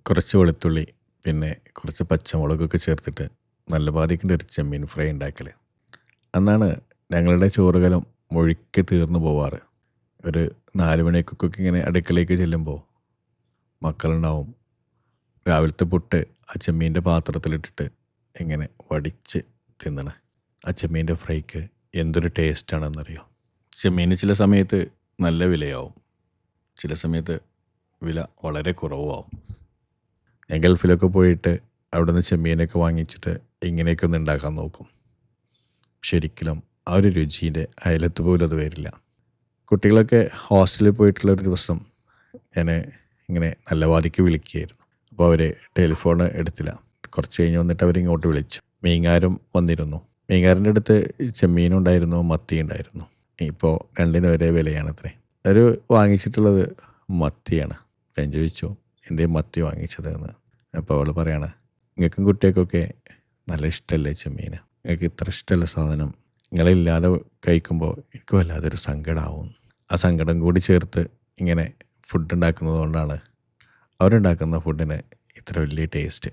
കുറച്ച് വെളുത്തുള്ളി പിന്നെ കുറച്ച് പച്ചമുളകൊക്കെ ചേർത്തിട്ട് നല്ല പാതിക്കുള്ള ഒരു ചെമ്മീൻ ഫ്രൈ ഉണ്ടാക്കൽ. അന്നാണ് ഞങ്ങളുടെ ചോറുകലം മുഴുക്കെ തീർന്നു പോവാറ്. ഒരു 4 മണിക്കൊക്കെ ഇങ്ങനെ അടുക്കളയ്ക്ക് ചെല്ലുമ്പോൾ മക്കളുണ്ടാവും. രാവിലത്തെ പുട്ട് ആ ചെമ്മീൻ്റെ പാത്രത്തിലിട്ടിട്ട് ഇങ്ങനെ വടിച്ച് തിന്നണ ആ ചെമ്മീൻ്റെ ഫ്രൈക്ക് എന്തൊരു ടേസ്റ്റാണെന്നറിയോ. ചെമ്മീന് ചില സമയത്ത് നല്ല വിലയാവും, ചില സമയത്ത് വില വളരെ കുറവാവും. ഞാൻ ഗൾഫിലൊക്കെ പോയിട്ട് അവിടെ നിന്ന് ചെമ്മീനൊക്കെ വാങ്ങിച്ചിട്ട് ഇങ്ങനെയൊക്കെ ഒന്ന് ഉണ്ടാക്കാൻ നോക്കും. ശരിക്കും ആ ഒരു രുചിയുടെ അയലത്ത് പോലും അത് വരില്ല. കുട്ടികളൊക്കെ ഹോസ്റ്റലിൽ പോയിട്ടുള്ള ഒരു ദിവസം ഞാൻ ഇങ്ങനെ നല്ല വാതിക്ക് വിളിക്കുകയായിരുന്നു. അപ്പോൾ അവർ ടെലിഫോൺ എടുത്തില്ല. കുറച്ച് കഴിഞ്ഞ് വന്നിട്ട് അവരിങ്ങോട്ട് വിളിച്ചു. മീൻകാരൻ വന്നിരുന്നു. മീൻകാരൻ്റെ അടുത്ത് ചെമ്മീനും ഉണ്ടായിരുന്നു, മത്തി ഉണ്ടായിരുന്നു. ഇപ്പോൾ രണ്ടിനും ഒരേ വിലയാണത്രേ. അവർ വാങ്ങിച്ചിട്ടുള്ളത് മത്തിയാണ്. ഞാൻ ചോദിച്ചു എന്തേ മത്തി വാങ്ങിച്ചത് എന്ന്. അപ്പോൾ അവൾ പറയാണ്, നിങ്ങൾക്കും കുട്ടികൾക്കൊക്കെ നല്ല ഇഷ്ടമല്ലേ ചെമ്മീൻ, നിങ്ങൾക്ക് ഇത്ര ഇഷ്ടമല്ല സാധനം, നിങ്ങളില്ലാതെ കഴിക്കുമ്പോൾ എനിക്ക് വല്ലാതൊരു സങ്കടമാവും. ആ സങ്കടം കൂടി ചേർത്ത് ഇങ്ങനെ ഫുഡ് ഉണ്ടാക്കുന്നത് കൊണ്ടാണ് അവരുണ്ടാക്കുന്ന ഫുഡിന് ഇത്ര വലിയ ടേസ്റ്റ്.